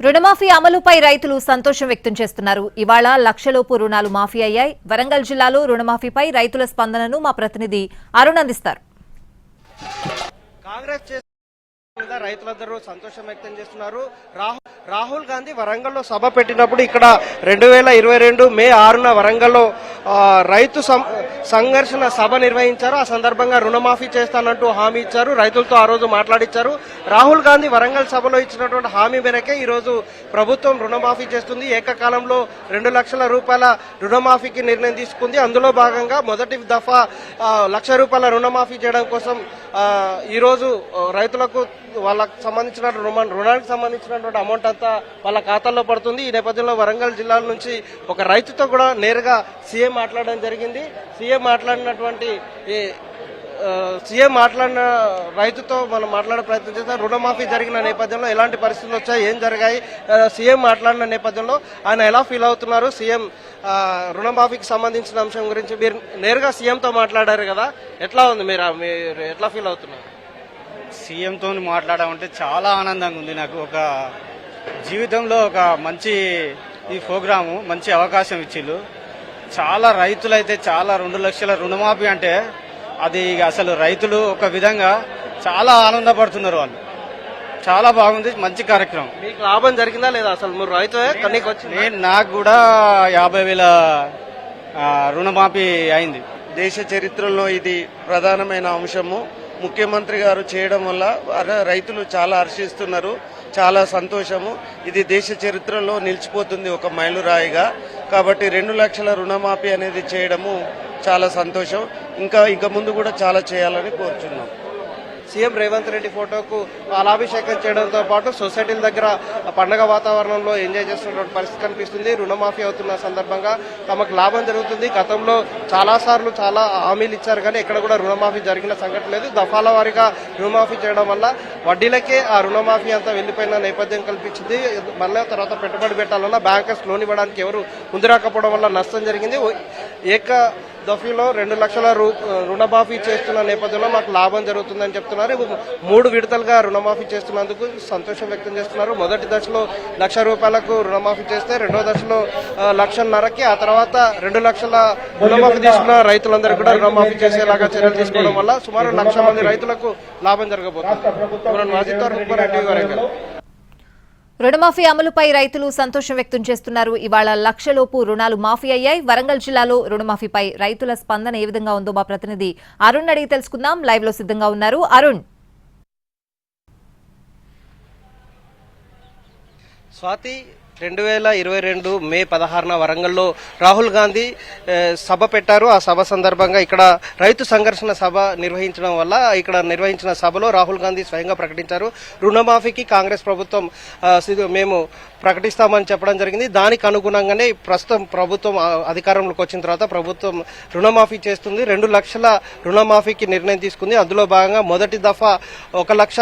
రుణమాఫీ అమలుపై రైతులు సంతోషం వ్యక్తం చేస్తున్నారు. ఇవాళ లక్షలోపు రుణాలు మాఫీ అయ్యాయి. వరంగల్ జిల్లాలో రుణమాఫీపై రైతుల స్పందనను మా ప్రతినిధి అరుణ్ అందిస్తారు. కాంగ్రెస్ రైతులందరూ సంతోషం వ్యక్తం చేస్తున్నారు. రాహుల్ గాంధీ వరంగల్లో సభ పెట్టినప్పుడు ఇక్కడ 2022 మే 6న వరంగల్లో రైతు సంఘర్షణ సభ నిర్వహించారు. ఆ సందర్భంగా రుణమాఫీ చేస్తానంటూ హామీ ఇచ్చారు. రైతులతో ఆ రోజు మాట్లాడించారు. రాహుల్ గాంధీ వరంగల్ సభలో ఇచ్చినటువంటి హామీ మేరకే ఈ రోజు ప్రభుత్వం రుణమాఫీ చేస్తుంది. ఏకకాలంలో 2 లక్షల రూపాయల రుణమాఫీకి నిర్ణయం తీసుకుంది. అందులో భాగంగా మొదటి దఫా ₹1,00,000 రుణమాఫీ చేయడం కోసం ఈ రోజు రైతులకు వాళ్ళకు సంబంధించిన రుణానికి సంబంధించినటువంటి అమౌంట్ అంతా వాళ్ళ ఖాతాల్లో పడుతుంది. ఈ నేపథ్యంలో వరంగల్ జిల్లాల నుంచి ఒక రైతుతో కూడా నేరుగా సీఎం మాట్లాడడం జరిగింది. సీఎం మాట్లాడిన రైతుతో మనం మాట్లాడే ప్రయత్నం చేస్తాం. రుణమాఫీ జరిగిన నేపథ్యంలో ఎలాంటి పరిస్థితులు వచ్చాయి, ఏం జరిగాయి, సీఎం మాట్లాడిన నేపథ్యంలో ఆయన ఎలా ఫీల్ అవుతున్నారు, సీఎం రుణమాఫీకి సంబంధించిన అంశం గురించి మీరు నేరుగా సీఎంతో మాట్లాడారు కదా, ఎట్లా ఉంది, మీరు ఎట్లా ఫీల్ అవుతున్నారు? సీఎంతో మాట్లాడమంటే చాలా ఆనందంగా ఉంది. నాకు ఒక జీవితంలో ఒక మంచి ఈ ప్రోగ్రాము మంచి అవకాశం ఇచ్చిళ్ళు. చాలా రైతులైతే చాలా 2 లక్షల రుణమాఫీ అంటే అది అసలు రైతులు ఒక విధంగా చాలా ఆనందపడుతున్నారు. వాళ్ళు చాలా బాగుంది, మంచి కార్యక్రమం. మీకు లాభం జరిగిందా లేదా? అసలు మీరు రైతు నాకు కూడా 50,000 రుణమాఫీ అయింది. దేశ చరిత్రలో ఇది ప్రధానమైన అంశము. ముఖ్యమంత్రి గారు చేయడం వల్ల రైతులు చాలా హర్షిస్తున్నారు. చాలా సంతోషము. ఇది దేశ చరిత్రలో నిలిచిపోతుంది ఒక మైలురాయిగా. కాబట్టి 2 లక్షల రుణమాఫీ అనేది చేయడము చాలా సంతోషం. ఇంకా ముందు కూడా చాలా చేయాలని కోరుచున్నాం. సీఎం రేవంత్ రెడ్డి ఫోటోకు పాలాభిషేకం చేయడంతో పాటు సొసైటీల దగ్గర పండగ వాతావరణంలో ఎంజాయ్ చేస్తున్నటువంటి పరిస్థితి కనిపిస్తుంది. రుణమాఫీ అవుతున్న సందర్భంగా తమకు లాభం జరుగుతుంది. గతంలో చాలాసార్లు చాలా హామీలు ఇచ్చారు, కానీ ఎక్కడ కూడా రుణమాఫీ జరిగిన సంఘటన లేదు. దఫాల వారీగా రుణమాఫీ చేయడం వల్ల వడ్డీలకే ఆ రుణమాఫీ అంతా వెళ్లిపోయిన నేపథ్యం కల్పించింది. మళ్ళీ తర్వాత పెట్టుబడి పెట్టాలన్నా బ్యాంకర్స్ లోన్ ఇవ్వడానికి ఎవరు ముందు రాకపోవడం వల్ల నష్టం జరిగింది. దఫీలో 2 లక్షల రుణమాఫీ చేస్తున్న నేపథ్యంలో మాకు లాభం జరుగుతుందని చెప్తున్నారు. 3 విడతలుగా రుణమాఫీ చేస్తున్నందుకు సంతోషం వ్యక్తం చేస్తున్నారు. మొదటి దశలో ₹1,00,000 రుణమాఫీ చేస్తే రెండో దశలో 1,50,000కి, ఆ తర్వాత 2 లక్షల రుణమాఫీ తీసుకున్న రైతులందరూ కూడా రుణమాఫీ చేసేలాగా చర్యలు తీసుకోవడం వల్ల సుమారు 1,00,000 మంది రైతులకు లాభం జరగబోతుంది. రుణమాఫీ అమలుపై రైతులు సంతోషం వ్యక్తం చేస్తున్నారు. ఇవాళ లక్షలోపు రుణాలు మాఫీ అయ్యాయి. వరంగల్ జిల్లాలో రుణమాఫీపై రైతుల స్పందన ఏ విధంగా ఉందో మా ప్రతినిధి అరుణ్ అడిగి తెలుసుకుందాం. లైవ్ లో సిద్ధంగా ఉన్నారు అరుణ్. స్వాతి, 2022 మే 16న వరంగల్లో రాహుల్ గాంధీ సభ పెట్టారు. ఆ సభ సందర్భంగా ఇక్కడ రైతు సంఘర్షణ సభ నిర్వహించడం వల్ల ఇక్కడ నిర్వహించిన సభలో రాహుల్ గాంధీ స్వయంగా ప్రకటించారు, రుణమాఫీకి కాంగ్రెస్ ప్రభుత్వం మేము ప్రకటిస్తామని చెప్పడం జరిగింది. దానికి అనుగుణంగానే ప్రస్తుతం ప్రభుత్వం అధికారంలోకి వచ్చిన తర్వాత ప్రభుత్వం రుణమాఫీ చేస్తుంది. 2 లక్షల రుణమాఫీకి నిర్ణయం తీసుకుంది. అందులో భాగంగా మొదటి దఫా 1 లక్ష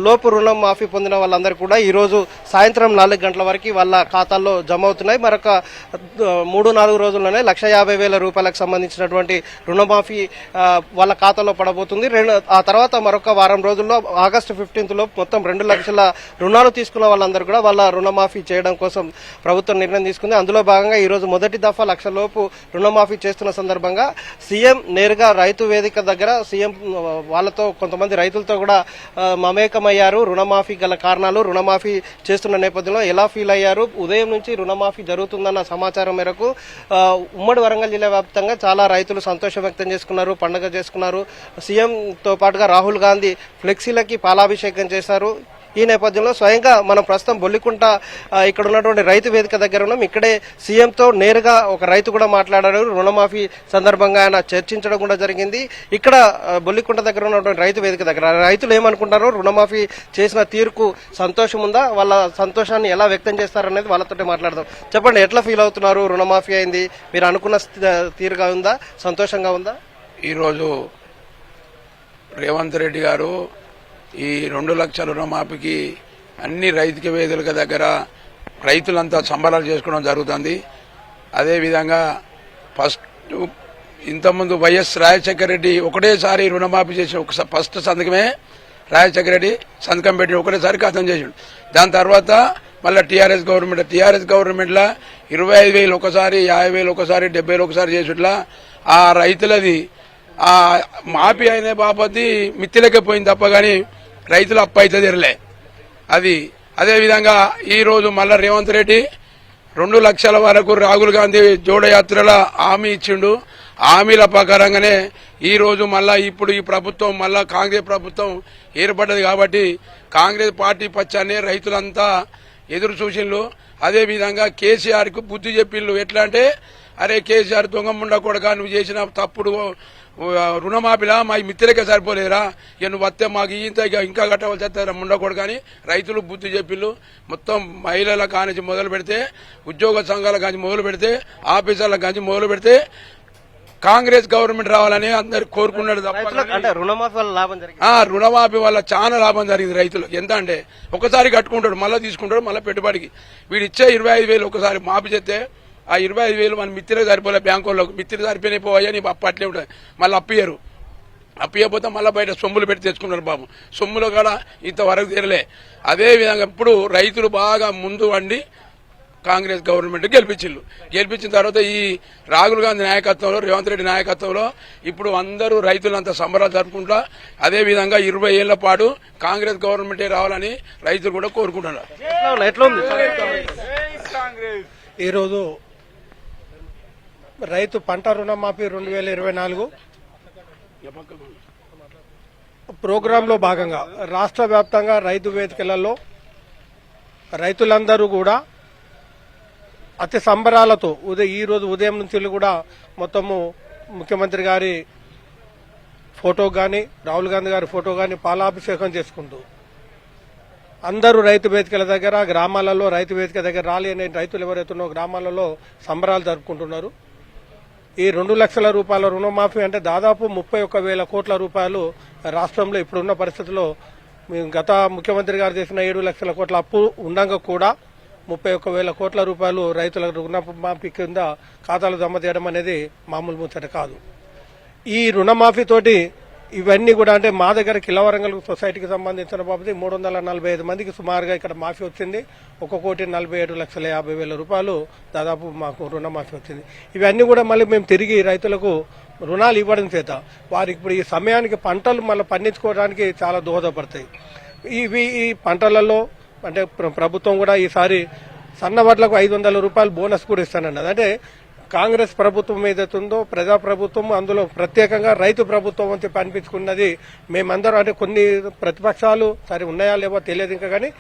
లోపు రుణమాఫీ పొందిన వాళ్ళందరూ కూడా ఈ రోజు సాయంత్రం 4 గంటల వరకు వాళ్ళ ఖాతాల్లో జమ అవుతున్నాయి. మరొక 3-4 రోజుల్లోనే ₹150,000 సంబంధించినటువంటి రుణమాఫీ వాళ్ళ ఖాతాలో పడబోతుంది. ఆ తర్వాత మరొక వారం రోజుల్లో ఆగస్టు 15th లోపు మొత్తం 2 లక్షల రుణాలు తీసుకున్న వాళ్ళందరూ కూడా వాళ్ళ రుణమాఫీ చేయడం కోసం ప్రభుత్వం నిర్ణయం తీసుకుంది. అందులో భాగంగా ఈ రోజు మొదటి దఫా 1,00,000 లోపు రుణమాఫీ చేస్తున్న సందర్భంగా సీఎం నేరుగా రైతు వేదిక దగ్గర సీఎం వాళ్ళతో కొంతమంది రైతులతో కూడా మమేకమయ్యారు. రుణమాఫీ గల కారణాలు, రుణమాఫీ చేస్తున్న నేపథ్యంలో ఎలా ఫీల్ అయ్యారు, ఉదయం నుంచి రుణమాఫీ జరుగుతుందన్న సమాచారం మేరకు ఉమ్మడి వరంగల్ జిల్లా వ్యాప్తంగా చాలా రైతులు సంతోషం వ్యక్తం చేసుకున్నారు, పండుగ చేసుకున్నారు. సీఎంతో పాటుగా రాహుల్ గాంధీ ఫ్లెక్సీలకి పాలాభిషేకం చేశారు. ఈ నేపథ్యంలో స్వయంగా మనం ప్రస్తుతం బొల్లికుంట ఇక్కడ ఉన్నటువంటి రైతు వేదిక దగ్గర ఉన్నాం. ఇక్కడే సీఎంతో నేరుగా ఒక రైతు కూడా మాట్లాడారు. రుణమాఫీ సందర్భంగా ఆయన చర్చించడం కూడా జరిగింది. ఇక్కడ బొల్లికుంట దగ్గర ఉన్నటువంటి రైతు వేదిక దగ్గర రైతులు ఏమనుకుంటారో, రుణమాఫీ చేసిన తీరుకు సంతోషం ఉందా, వాళ్ళ సంతోషాన్ని ఎలా వ్యక్తం చేస్తారనేది వాళ్ళతో మాట్లాడదాం. చెప్పండి, ఎట్లా ఫీల్ అవుతున్నారు? రుణమాఫీ అయింది, మీరు అనుకున్న తీరుగా ఉందా, సంతోషంగా ఉందా? ఈరోజు రేవంత్ రెడ్డి గారు ఈ 2 లక్షల రుణమాఫీకి అన్ని రైతు వేదికల దగ్గర రైతులంతా సంబరాలు చేసుకోవడం జరుగుతుంది. అదేవిధంగా ఇంతకుముందు వైఎస్ రాజశేఖర రెడ్డి ఒకటేసారి రుణమాఫీ చేసి ఫస్ట్ సంతకమే రాజశేఖర రెడ్డి సంతకం పెట్టి ఒకటేసారి ఖతం చేసిండు. దాని తర్వాత మళ్ళీ టీఆర్ఎస్ గవర్నమెంట్లో 25,000 ఒకసారి, 50,000 ఒకసారి, 70,000 ఒకసారి చేసుట్లా ఆ రైతులది ఆ మాఫీ అయిన బాపతి మిత్తిలకే పోయింది తప్ప కానీ రైతులు అప్పు అయితే తెరలే. అది అదేవిధంగా ఈరోజు మళ్ళా రేవంత్ రెడ్డి 2 లక్షల వరకు రాహుల్ గాంధీ జోడయాత్రల హామీ ఇచ్చిండు. హామీల ప్రకారంగానే ఈరోజు మళ్ళా ఇప్పుడు ఈ ప్రభుత్వం మళ్ళా కాంగ్రెస్ ప్రభుత్వం ఏర్పడ్డది కాబట్టి కాంగ్రెస్ పార్టీ పచ్చానే రైతులంతా ఎదురు చూసిండ్రు. అదేవిధంగా కేసీఆర్ కు బుద్ధి చెప్పిండ్రు. ఎట్లా అంటే, అరే కేసీఆర్ దొంగముండ కొడక నువ్వు చేసిన తప్పుడు రుణమాఫీలా మా మిత్రులకే సరిపోలేదురా, ఇక నువ్వు వస్తే మాకు ఇంకా కట్టవలసి వస్తారా ముండ కొడక అని రైతులు బుద్ధి చెప్పిళ్ళు. మొత్తం మహిళల కానించి మొదలు పెడితే, ఉద్యోగ సంఘాల కాంచి మొదలు పెడితే, ఆఫీసర్ల కాంచి మొదలు పెడితే కాంగ్రెస్ గవర్నమెంట్ రావాలని అందరు కోరుకున్నాడు తప్ప అంటే రుణమాఫీ వల్ల లాభం జరిగింది. రుణమాఫీ వల్ల చాలా లాభం జరిగింది రైతులు. ఎంత అంటే ఒకసారి కట్టుకుంటాడు, మళ్ళీ తీసుకుంటాడు, మళ్ళీ పెట్టుబడికి వీడు ఇచ్చే 25,000 ఒకసారి మాఫీ చేస్తే ఆ 25,000 మన మిత్రులకు సరిపోలే, బ్యాంకు వాళ్ళకు మిత్రులు సరిపోయినాయి పోయా నీ అప్పు అట్లే ఉంటుంది. మళ్ళీ అప్పియ్యరు, అప్పియకపోతే మళ్ళీ బయట సొమ్ములు పెట్టి తెచ్చుకున్నారు బాబు. సొమ్ములు కూడా ఇంతవరకు తీరలే. అదేవిధంగా ఇప్పుడు రైతులు బాగా ముందు వండి కాంగ్రెస్ గవర్నమెంట్ గెలిపించిన తర్వాత ఈ రాహుల్ గాంధీ నాయకత్వంలో, రేవంత్ రెడ్డి నాయకత్వంలో ఇప్పుడు అందరూ రైతులంతా సంబరాలు జరుపుకుంటా. అదేవిధంగా 20 ఏళ్ల పాటు కాంగ్రెస్ గవర్నమెంటే రావాలని రైతులు కూడా కోరుకుంటున్నారు. ఈరోజు రైతు పంట రుణమాఫీ 2024 ప్రోగ్రాంలో భాగంగా రాష్ట్ర వ్యాప్తంగా రైతు వేదికలలో రైతులందరూ కూడా అతి సంబరాలతో ఈరోజు ఉదయం నుంచి కూడా మొత్తము ముఖ్యమంత్రి గారి ఫోటో కానీ, రాహుల్ గాంధీ గారి ఫోటో కానీ పాలాభిషేకం చేసుకుంటూ అందరూ రైతు వేదికల దగ్గర, గ్రామాలలో రైతు వేదిక దగ్గర రాలి అనే రైతులు ఎవరైతున్నారో గ్రామాలలో సంబరాలు జరుపుకుంటున్నారు. ఈ 2 లక్షల రూపాయల రుణమాఫీ అంటే దాదాపు 31,000 కోట్ల రూపాయలు రాష్ట్రంలో ఇప్పుడున్న పరిస్థితుల్లో గత ముఖ్యమంత్రి గారు చేసిన 7 లక్షల కోట్ల అప్పు ఉండగా కూడా 31,000 కోట్ల రూపాయలు రైతుల రుణమాఫీ కింద ఖాతాలు జమ చేయడం అనేది మామూలు ముచ్చట కాదు. ఈ రుణమాఫీ తోటి ఇవన్నీ కూడా అంటే మా దగ్గర కిలవరంగల్ సొసైటీకి సంబంధించిన బాబు 345 మందికి సుమారుగా ఇక్కడ మాఫీ వచ్చింది. 1,47,50,000 రూపాయలు దాదాపు మాకు రుణమాఫీ వచ్చింది. ఇవన్నీ కూడా మళ్ళీ మేము తిరిగి రైతులకు రుణాలు ఇవ్వడం చేత వారికి ఇప్పుడు ఈ సమయానికి పంటలు మళ్ళీ పండించుకోవడానికి చాలా దోహదపడతాయి. ఈ పంటలలో అంటే ప్రభుత్వం కూడా ఈసారి సన్న వడ్లకు 500 రూపాయలు బోనస్ కూడా ఇస్తానన్నది. అంటే కాంగ్రెస్ ప్రభుత్వం ఏదైతుందో ప్రజాప్రభుత్వం, అందులో ప్రత్యేకంగా రైతు ప్రభుత్వం అని చెప్పి అనిపించుకున్నది మేమందరం. అంటే కొన్ని ప్రతిపక్షాలు సరే ఉన్నాయా లేవో తెలియదు ఇంకా, కానీ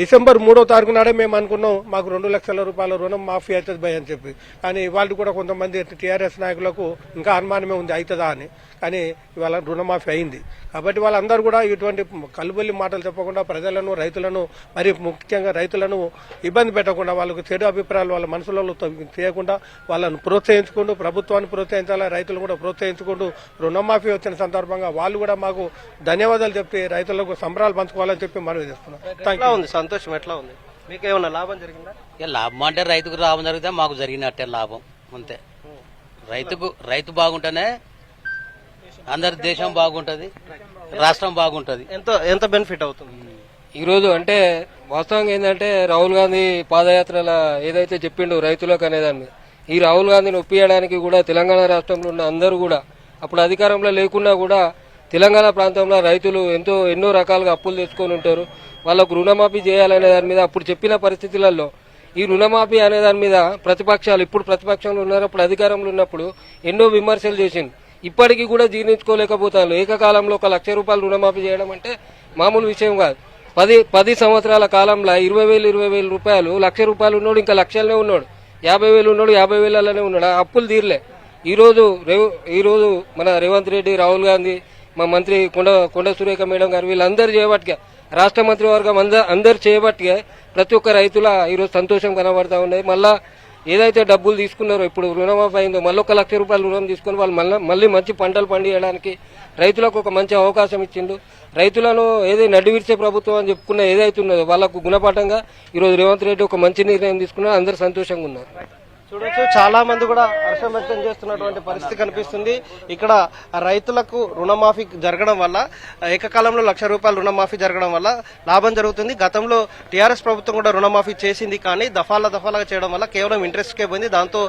డిసెంబర్ 3వ తారీఖు నాడే మేము అనుకున్నాం మాకు 2 లక్షల రూపాయల రుణం మాఫీ అవుతుంది భయ అని చెప్పి. కానీ ఇవాళ కూడా కొంతమంది టీఆర్ఎస్ నాయకులకు ఇంకా అనుమానమే ఉంది అవుతుందా అని. కానీ ఇవాళ రుణమాఫీ అయింది. కాబట్టి వాళ్ళందరూ కూడా ఇటువంటి కలుబొల్లి మాటలు చెప్పకుండా ప్రజలను, రైతులను, మరి ముఖ్యంగా రైతులను ఇబ్బంది పెట్టకుండా, వాళ్ళకు చెడు అభిప్రాయాలు వాళ్ళ మనసులలో చేయకుండా వాళ్ళను ప్రోత్సహించుకుంటూ, ప్రభుత్వాన్ని ప్రోత్సహించాలా, రైతులు కూడా ప్రోత్సహించుకుంటూ రుణమాఫీ వచ్చిన సందర్భంగా వాళ్ళు కూడా మాకు ధన్యవాదాలు చెప్పి రైతులకు సంబరాలు పంచుకోవాలని చెప్పి మనవి చేస్తున్నాం. సంతోషం ఎట్లా ఉంది? మీకు ఏమన్నా లాభం జరిగిందా? లాభం అంటే రైతుకు లాభం జరిగితే మాకు జరిగినట్టే లాభం అంతే. రైతు బాగుంటేనే అందరి దేశం బాగుంటది, రాష్ట్రం బాగుంటది. ఎంత బెనిఫిట్ అవుతుంది ఈరోజు అంటే వాస్తవంగా ఏంటంటే రాహుల్ గాంధీ పాదయాత్రల ఏదైతే చెప్పిండో రైతులకు అనేదాన్ని, ఈ రాహుల్ గాంధీని ఒప్పియడానికి కూడా తెలంగాణ రాష్ట్రంలో ఉన్న అందరూ కూడా అప్పుడు అధికారంలో లేకున్నా కూడా తెలంగాణ ప్రాంతంలో రైతులు ఎన్నో రకాలుగా అప్పులు తెచ్చుకొని ఉంటారు. వాళ్ళకు రుణమాఫీ చేయాలనే దాని మీద అప్పుడు చెప్పిన పరిస్థితులలో ఈ రుణమాఫీ అనే దాని మీద ప్రతిపక్షాలు, ఇప్పుడు ప్రతిపక్షంలో ఉన్నారు, అప్పుడు అధికారంలో ఉన్నప్పుడు ఎన్నో విమర్శలు చేసింది. ఇప్పటికీ కూడా జీర్ణించుకోలేకపోతారు. ఏకకాలంలో 1 లక్ష రూపాయలు రుణమాఫీ చేయడం అంటే మామూలు విషయం కాదు. 10 సంవత్సరాల కాలంలో 20,000 రూపాయలు, 1 లక్ష రూపాయలు ఉన్నాడు, ఇంకా లక్షలనే ఉన్నాడు, 50,000 ఉన్నాడు, 50,000లోనే ఉన్నాడు. ఆ అప్పులు తీరలే. ఈరోజు మన రేవంత్ రెడ్డి, రాహుల్ గాంధీ, మా మంత్రి కొండ సురేఖ మేడం గారు వీళ్ళందరూ చేయబట్టిగా, రాష్ట్ర మంత్రివర్గం అందరు చేయబట్టిగా ప్రతి ఒక్క రైతుల ఈరోజు సంతోషం కనబడతా ఉన్నాయి. మళ్ళా ఏదైతే డబ్బులు తీసుకున్నారో ఇప్పుడు రుణమాఫీ అయిందో మళ్ళీ 1 లక్ష రూపాయలు రుణం తీసుకుని వాళ్ళు మళ్ళీ మంచి పంటలు పండియడానికి రైతులకు ఒక మంచి అవకాశం ఇచ్చిండు. రైతులను నడివిర్చే ప్రభుత్వం అని చెప్పుకున్న ఏదైతే ఉన్నదో వాళ్ళకు గుణపాఠంగా ఈరోజు రేవంత్ రెడ్డి ఒక మంచి నిర్ణయం తీసుకున్నారు. అందరు సంతోషంగా ఉన్నారు. చూడొచ్చు చాలా మంది కూడా హర్షం వ్యక్తం చేస్తున్నటువంటి పరిస్థితి కనిపిస్తుంది. ఇక్కడ రైతులకు రుణమాఫీ జరగడం వల్ల ఏకకాలంలో ₹1,00,000 రుణమాఫీ జరగడం వల్ల లాభం జరుగుతుంది. గతంలో టీఆర్ఎస్ ప్రభుత్వం కూడా రుణమాఫీ చేసింది, కానీ దఫాలుగా చేయడం వల్ల కేవలం ఇంట్రెస్ట్కే పోయింది. దాంతో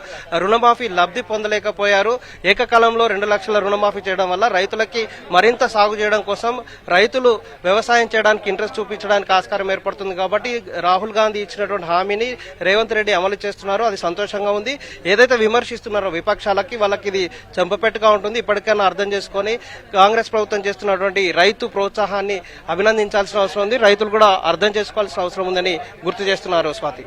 రుణమాఫీ లబ్ధి పొందలేకపోయారు. ఏకకాలంలో 2 లక్షల రుణమాఫీ చేయడం వల్ల రైతులకి మరింత సాగు చేయడం కోసం రైతులు వ్యవసాయం చేయడానికి ఇంట్రెస్ట్ చూపించడానికి ఆస్కారం ఏర్పడుతుంది. కాబట్టి రాహుల్ గాంధీ ఇచ్చినటువంటి హామీని రేవంత్ రెడ్డి అమలు చేస్తున్నారు. అది సంతోషంగా ఉంది. ఏదైతే విమర్శిస్తున్నారో విపక్షాలకి వాళ్ళకి ఇది చెంపపెట్టుగా ఉంటుంది. ఇప్పటికైనా అర్థం చేసుకొని కాంగ్రెస్ ప్రభుత్వం చేస్తున్నటువంటి రైతు ప్రోత్సాహాన్ని అభినందించాల్సిన అవసరం ఉంది. రైతులు కూడా అర్థం చేసుకోవాల్సిన అవసరం ఉందని గుర్తు చేస్తున్నారు. స్వాతి.